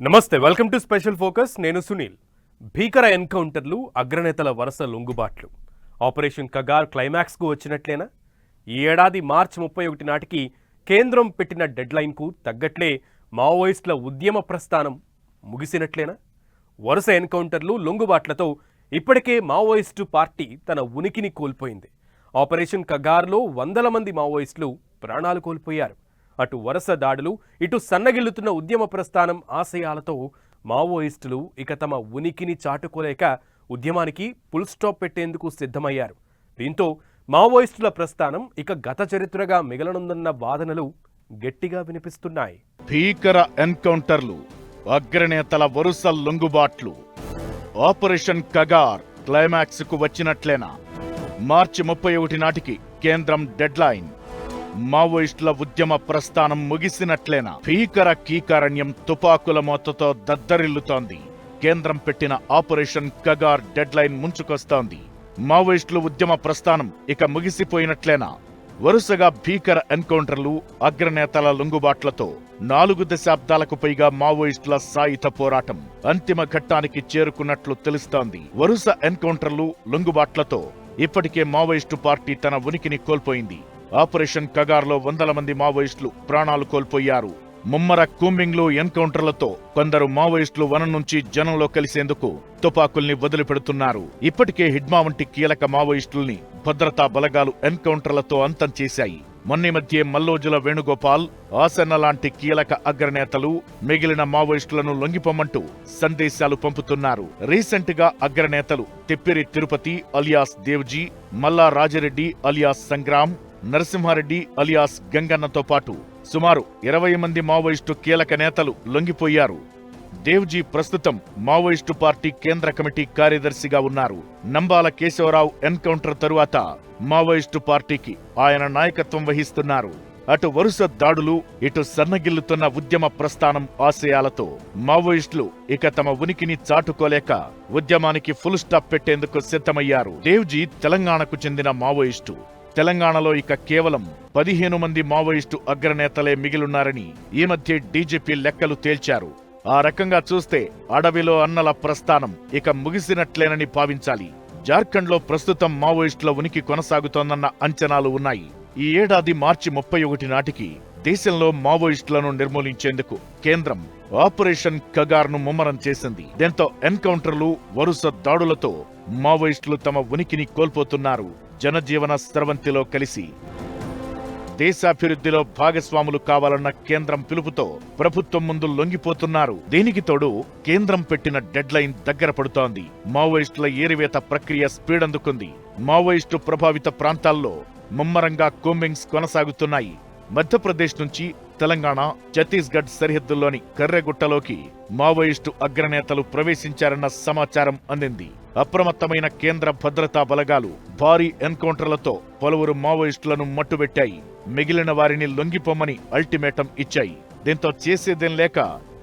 నమస్తే, welcome to special focus. నేను సునీల్. భీకర ఎన్కౌంటర్లు, అగ్రనేతల వరుస లొంగుబాట్లు. ఆపరేషన్ కగార్ క్లైమాక్స్కు వచ్చినట్లేనా? ఈ ఏడాది మార్చి 31 నాటికి కేంద్రం పెట్టిన డెడ్లైన్కు తగ్గట్లే మావోయిస్టుల ఉద్యమ ప్రస్థానం ముగిసినట్లేనా? వరుస ఎన్కౌంటర్లు, లొంగుబాట్లతో ఇప్పటికే మావోయిస్టు పార్టీ తన ఉనికిని కోల్పోయింది. ఆపరేషన్ కగార్లో వందల మంది మావోయిస్టులు ప్రాణాలు కోల్పోయారు. అటు వరుస దాడులు, ఇటు సన్నగిల్లుతున్న ఉద్యమ ప్రస్థానం ఆశయాలతో మావోయిస్టులు ఇక తమ ఉనికిని చాటుకోలేక ఉద్యమానికి ఫుల్ స్టాప్ పెట్టేందుకు సిద్ధమయ్యారు. దీంతో మావోయిస్టుల ప్రస్థానం ఇక గత చరిత్రగా మిగలనుందన్న వాదనలు గట్టిగా వినిపిస్తున్నాయి. భీకర ఎన్కౌంటర్లు, అగ్రనేతల వరుస లొంగుబాట్లు. ఆపరేషన్ కగార్ క్లైమాక్స్ కు వచ్చినట్లేనా? మార్చి 31 నాటికి కేంద్రం డెడ్లైన్. మావోయిస్టుల ఉద్యమ ప్రస్థానం ముగిసినట్లేనా? భీకర కీకారణ్యం తుపాకుల మోతతో దద్దరిల్లుతోంది. కేంద్రం పెట్టిన ఆపరేషన్ కగార్ డెడ్లైన్ ముంచుకొస్తోంది. మావోయిస్టుల ఉద్యమ ప్రస్థానం ఇక ముగిసిపోయినట్లేనా? వరుసగా భీకర ఎన్కౌంటర్లు, అగ్రనేతల లొంగుబాట్లతో 4 దశాబ్దాలకు పైగా మావోయిస్టుల సాయుధ పోరాటం అంతిమ ఘట్టానికి చేరుకున్నట్లు తెలుస్తోంది. వరుస ఎన్కౌంటర్లు, లొంగుబాట్లతో ఇప్పటికే మావోయిస్టు పార్టీ తన ఉనికిని కోల్పోయింది. ఆపరేషన్ కగార్లో వందల మంది మావోయిస్టులు ప్రాణాలు కోల్పోయారు. ముమ్మర కూంబింగ్లు, ఎన్కౌంటర్లతో కొందరు మావోయిస్టులు వనం నుంచి జనంలో కలిసేందుకు తుపాకుల్ని వదిలిపెడుతున్నారు. ఇప్పటికే హిడ్మా వంటి కీలక మావోయిస్టుల్ని భద్రతా బలగాలు ఎన్కౌంటర్లతో అంతం చేశాయి. మొన్న మధ్య మల్లోజుల వేణుగోపాల్, ఆసన్న లాంటి కీలక అగ్రనేతలు మిగిలిన మావోయిస్టులను లొంగిపోమంటూ సందేశాలు పంపుతున్నారు. రీసెంట్ గా అగ్రనేతలు తిప్పిరి తిరుపతి అలియాస్ దేవ్జీ, మల్లా రాజిరెడ్డి అలియాస్ సంగ్రామ్, నరసింహారెడ్డి అలియాస్ గంగన్నతో పాటు సుమారు 20 మంది మావోయిస్టు కీలక నేతలు లొంగిపోయారు. దేవ్జీ ప్రస్తుతం మావోయిస్టు పార్టీ కేంద్ర కమిటీ కార్యదర్శిగా ఉన్నారు. నంబాల కేశవరావు ఎన్కౌంటర్ తరువాత మావోయిస్టు పార్టీకి ఆయన నాయకత్వం వహిస్తున్నారు. అటు వరుస దాడులు, ఇటు సన్నగిల్లుతున్న ఉద్యమ ప్రస్థానం ఆశయాలతో మావోయిస్టులు ఇక తమ ఉనికిని చాటుకోలేక ఉద్యమానికి ఫుల్ స్టాప్ పెట్టేందుకు సిద్ధమయ్యారు. దేవ్జీ తెలంగాణకు చెందిన మావోయిస్టు. తెలంగాణలో ఇక కేవలం 15 మంది మావోయిస్టు అగ్రనేతలే మిగిలున్నారని ఈ మధ్య డీజీపీ లెక్కలు తేల్చారు. ఆ రకంగా చూస్తే అడవిలో అన్నల ప్రస్థానం ఇక ముగిసినట్లేనని భావించాలి. జార్ఖండ్లో ప్రస్తుతం మావోయిస్టుల ఉనికి కొనసాగుతోందన్న అంచనాలు ఉన్నాయి. ఈ ఏడాది మార్చి 31 నాటికి దేశంలో మావోయిస్టులను నిర్మూలించేందుకు కేంద్రం ఆపరేషన్ కగార్ను ముమ్మరం చేసింది. దీంతో ఎన్కౌంటర్లు, వరుస దాడులతో మావోయిస్టులు తమ ఉనికిని కోల్పోతున్నారు. జనజీవన స్రవంతిలో కలిసి దేశాభివృద్ధిలో భాగస్వాములు కావాలన్న కేంద్రం పిలుపుతో ప్రభుత్వం ముందు లొంగిపోతున్నారు. దీనికి తోడు కేంద్రం పెట్టిన డెడ్లైన్ దగ్గర పడుతోంది. మావోయిస్టుల ఏరివేత ప్రక్రియ స్పీడ్ అందుకుంది. మావోయిస్టు ప్రభావిత ప్రాంతాల్లో ముమ్మరంగా కూంబింగ్స్ కొనసాగుతున్నాయి. మధ్యప్రదేశ్ నుంచి తెలంగాణ, ఛత్తీస్గఢ్ సరిహద్దుల్లోని కర్రెగుట్టలోకి మావోయిస్టు అగ్రనేతలు ప్రవేశించారన్న సమాచారం అందింది. అప్రమత్తమైన కేంద్ర భద్రతా బలగాలు భారీ ఎన్కౌంటర్లతో పలువురు మావోయిస్టులను మట్టుబెట్టాయి. మిగిలిన వారిని లొంగిపోమని అల్టిమేటం ఇచ్చాయి. దీంతో చేసేదేం లేక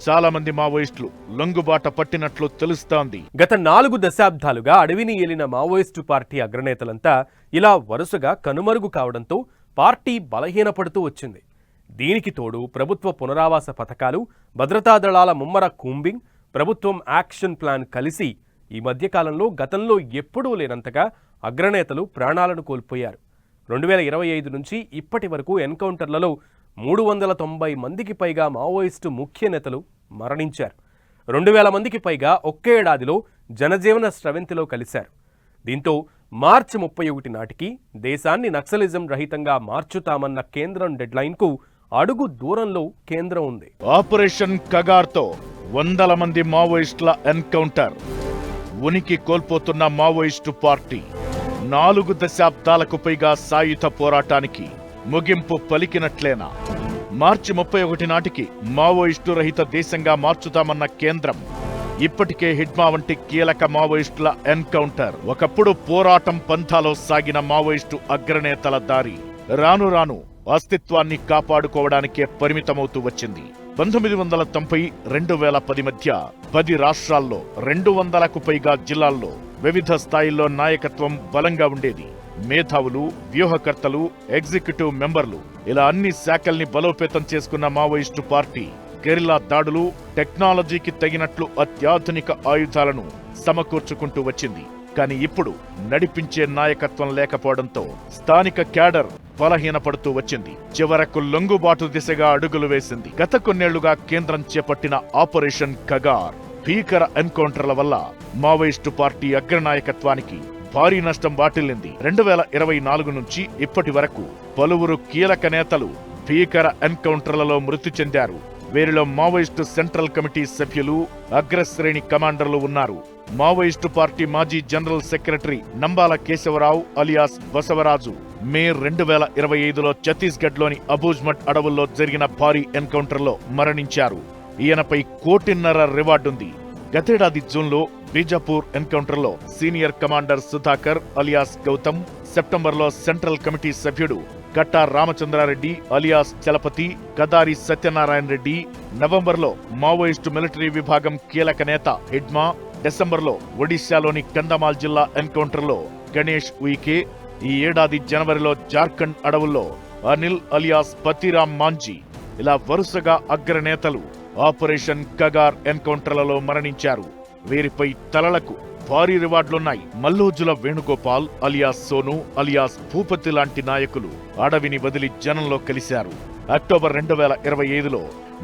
చాలా మంది మావోయిస్టులు లొంగుబాట పట్టినట్లు తెలుస్తోంది. గత 4 దశాబ్దాలుగా అడవిని ఏలిన మావోయిస్టు పార్టీ అగ్రనేతలంతా ఇలా వరుసగా కనుమరుగు కావడంతో పార్టీ బలహీనపడుతూ వచ్చింది. దీనికి తోడు ప్రభుత్వ పునరావాస పథకాలు, భద్రతా దళాల ముమ్మర కూంబింగ్, ప్రభుత్వం యాక్షన్ ప్లాన్ కలిసి ఈ మధ్యకాలంలో గతంలో ఎప్పుడూ లేనంతగా అగ్రనేతలు ప్రాణాలను కోల్పోయారు. 2025 నుంచి ఇప్పటి వరకు ఎన్కౌంటర్లలో 390 మందికి పైగా మావోయిస్టు ముఖ్య నేతలు మరణించారు. 2000 మందికి పైగా ఒకే ఏడాదిలో జనజీవన స్రవంతిలో కలిశారు. దీంతో మార్చి 31 నాటికి దేశాన్ని నక్సలిజం రహితంగా మార్చుతామన్న కేంద్రం డెడ్లైన్కు అడుగు దూరంలో కేంద్రం ఉంది. ఆపరేషన్ కగార్తో వందల మంది మావోయిస్టుల ఎన్కౌంటర్. ఉనికి కోల్పోతున్న మావోయిస్టు పార్టీ 4 దశాబ్దాలకు పైగా సాయుధ పోరాటానికి ముగింపు పలికినట్లేనా? మార్చి 31 నాటికి మావోయిస్టు రహిత దేశంగా మార్చుతామన్న కేంద్రం ఇప్పటికే హిడ్మా వంటి కీలక మావోయిస్టుల ఎన్కౌంటర్. ఒకప్పుడు పోరాటం పంథాలో సాగిన మావోయిస్టు అగ్రనేతల దారి రాను రాను అస్తిత్వాన్ని కాపాడుకోవడానికే పరిమితమవుతూ వచ్చింది. 1990-2010 మధ్య 10 రాష్ట్రాల్లో 200కు పైగా జిల్లాల్లో వివిధ స్థాయిల్లో నాయకత్వం బలంగా ఉండేది. మేధావులు, వ్యూహకర్తలు, ఎగ్జిక్యూటివ్ మెంబర్లు ఇలా అన్ని శాఖల్ని బలోపేతం చేసుకున్న మావోయిస్టు పార్టీ గెరిల్లా దాడులు, టెక్నాలజీకి తగినట్లు అత్యాధునిక ఆయుధాలను సమకూర్చుకుంటూ వచ్చింది. కానీ ఇప్పుడు నడిపించే నాయకత్వం లేకపోవడంతో స్థానిక క్యాడర్ బలహీనపడుతూ వచ్చింది. చివరకు లొంగుబాటు దిశగా అడుగులు వేసింది. గత కొన్నేళ్లుగా కేంద్రం చేపట్టిన ఆపరేషన్ కగార్ భీకర ఎన్కౌంటర్ల వల్ల మావోయిస్టు పార్టీ అగ్రనాయకత్వానికి భారీ నష్టం వాటిల్లింది. 2024 నుంచి ఇప్పటి వరకు పలువురు కీలక నేతలు భీకర ఎన్కౌంటర్లలో మృతి చెందారు. వీరిలో మావోయిస్టు సెంట్రల్ కమిటీ సభ్యులు, అగ్రశ్రేణి కమాండర్లు ఉన్నారు. మావోయిస్టు పార్టీ మాజీ general secretary Nambala Keshava Rao alias Basavaraju May 2025లో ఛత్తీస్గఢ్లోని అబూజ్మఠ్ అడవుల్లో జరిగిన భారీ ఎన్కౌంటర్లో మరణించారు. ఈయనపై 1.5 కోటి రివార్డుంది. గతేడాది జూన్లో బీజాపూర్ ఎన్కౌంటర్లో senior commander Sudhakar alias Gautam, సెప్టెంబర్లో సెంట్రల్ కమిటీ సభ్యుడు కట్టా రామచంద్రారెడ్డి అలియాస్ చలపతి, కదారి సత్యనారాయణ రెడ్డి, నవంబర్లో మావోయిస్టు మిలిటరీ విభాగం కీలక నేత హిడ్మా, డిసెంబర్లో ఒడిశాలోని కంధమాల్ జిల్లా ఎన్కౌంటర్లో గణేష్ ఉయికే, ఈ ఏడాది జనవరిలో జార్ఖండ్ అడవుల్లో అనిల్ అలియాస్ పతిరామ్ మాంజీ, ఇలా వరుసగా అగ్రనేతలు ఆపరేషన్ కగార్ ఎన్కౌంటర్లలో మరణించారు. వీరిపై తలలకు భారీ రివార్డులున్నాయి. మల్లోజుల వేణుగోపాల్ అలియాస్ సోను అలియాస్ భూపతి లాంటి నాయకులు అడవిని వదిలి జనంలో కలిశారు. అక్టోబర్ 2025లో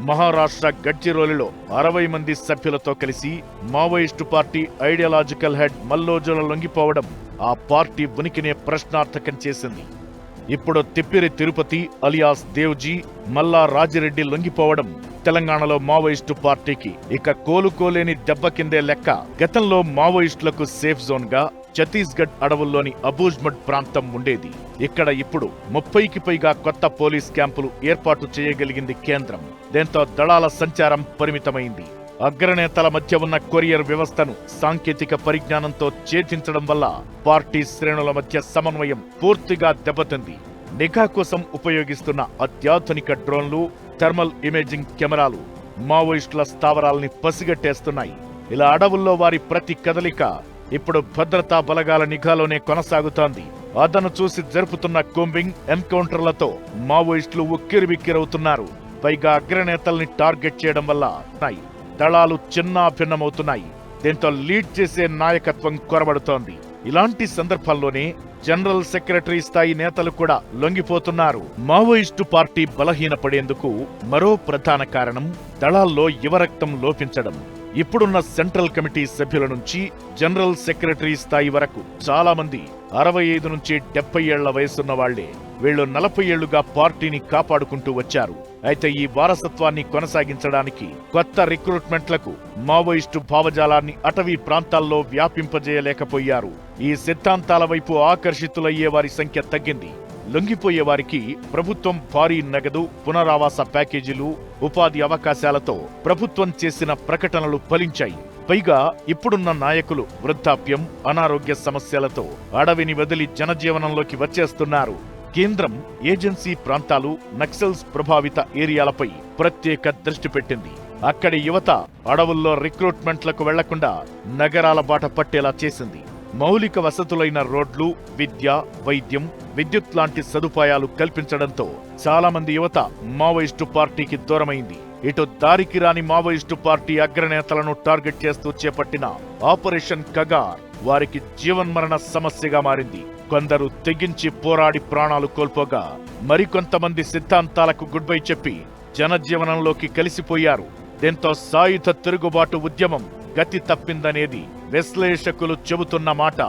మహారాష్ట్ర గడ్చిరోలిలో 60 మంది సభ్యులతో కలిసి Maoist party ideological head Mallojula లొంగిపోవడం ఆ పార్టీ ఉనికినే ప్రశ్నార్థకం చేసింది. ఇప్పుడు తిప్పిరి తిరుపతి అలియాస్ దేవ్జీ, మల్లా రాజిరెడ్డి లొంగిపోవడం తెలంగాణలో మావోయిస్టు పార్టీకి ఇక కోలుకోలేని దెబ్బ కిందే లెక్క. గతంలో మావోయిస్టులకు సేఫ్ జోన్ గా ఛత్తీస్గఢ్ అడవుల్లోని అబూజ్మఠ్ ప్రాంతం ఉండేది. ఇక్కడ ఇప్పుడు 30కి పైగా కొత్త పోలీస్ క్యాంపులు ఏర్పాటు చేయగలిగింది కేంద్రం. దీంతో దళాల సంచారం పరిమితమైంది. అగ్రనేతల మధ్య ఉన్న కొరియర్ వ్యవస్థను సాంకేతిక పరిజ్ఞానంతో ఛేదించడం వల్ల పార్టీ శ్రేణుల మధ్య సమన్వయం పూర్తిగా దెబ్బతింది. నిఘా కోసం ఉపయోగిస్తున్న అత్యాధునిక డ్రోన్లు, థర్మల్ ఇమేజింగ్ కెమెరాలు మావోయిస్టుల స్థావరాల్ని పసిగట్టేస్తున్నాయి. ఇలా అడవుల్లో వారి ప్రతి కదలిక ఇప్పుడు భద్రతా బలగాల నిఘాలోనే కొనసాగుతోంది. అదను చూసి జరుపుతున్న కూంబింగ్, ఎన్కౌంటర్లతో మావోయిస్టులు ఉక్కిరిబిక్కిరవుతున్నారు. పైగా అగ్రనేతల్ని టార్గెట్ చేయడం వల్ల దళాలు చిన్నాభిన్నమవుతున్నాయి. దీంతో లీడ్ చేసే నాయకత్వం కొరబడుతోంది. ఇలాంటి సందర్భాల్లోనే జనరల్ సెక్రటరీ స్థాయి నేతలు కూడా లొంగిపోతున్నారు. మావోయిస్టు పార్టీ బలహీనపడేందుకు మరో ప్రధాన కారణం దళాల్లో యువరక్తం లోపించడం. ఇప్పుడున్న సెంట్రల్ కమిటీ సభ్యుల నుంచి జనరల్ సెక్రటరీ స్థాయి వరకు చాలా మంది 65 నుంచి 70 ఏళ్ల వయసున్న వాళ్లే. వీళ్లు 40 ఏళ్లుగా పార్టీని కాపాడుకుంటూ వచ్చారు. అయితే ఈ వారసత్వాన్ని కొనసాగించడానికి కొత్త రిక్రూట్మెంట్లకు మావోయిస్టు భావజాలాన్ని అటవీ ప్రాంతాల్లో వ్యాపింపజేయలేకపోయారు. ఈ సిద్ధాంతాల వైపు ఆకర్షితులయ్యే వారి సంఖ్య తగ్గింది. లొంగిపోయే వారికి ప్రభుత్వం భారీ నగదు, పునరావాస ప్యాకేజీలు, ఉపాధి అవకాశాలతో ప్రభుత్వం చేసిన ప్రకటనలు ఫలించాయి. పైగా ఇప్పుడున్న నాయకులు వృద్ధాప్యం, అనారోగ్య సమస్యలతో అడవిని వదిలి జనజీవనంలోకి వచ్చేస్తున్నారు. కేంద్రం ఏజెన్సీ ప్రాంతాలు, నక్సల్స్ ప్రభావిత ఏరియాలపై ప్రత్యేక దృష్టి పెట్టింది. అక్కడి యువత అడవుల్లో రిక్రూట్మెంట్లకు వెళ్లకుండా నగరాల బాట పట్టేలా చేసింది. మౌలిక వసతులైన రోడ్లు, విద్య, వైద్యం, విద్యుత్ లాంటి సదుపాయాలు కల్పించడంతో చాలా మంది యువత మావోయిస్టు పార్టీకి దూరమైంది. ఇటు దారికి రాని మావోయిస్టు పార్టీ అగ్రనేతలను టార్గెట్ చేస్తూ చేపట్టిన ఆపరేషన్ కగార్ వారికి జీవన్మరణ సమస్యగా మారింది. కొందరు తెగించి పోరాడి ప్రాణాలు కోల్పోగా, మరికొంతమంది సిద్ధాంతాలకు గుడ్ బై చెప్పి జనజీవనంలోకి కలిసిపోయారు. దీంతో సాయుధ తిరుగుబాటు ఉద్యమం గతి తప్పిందనేది విశ్లేషకులు చెబుతున్న మాట.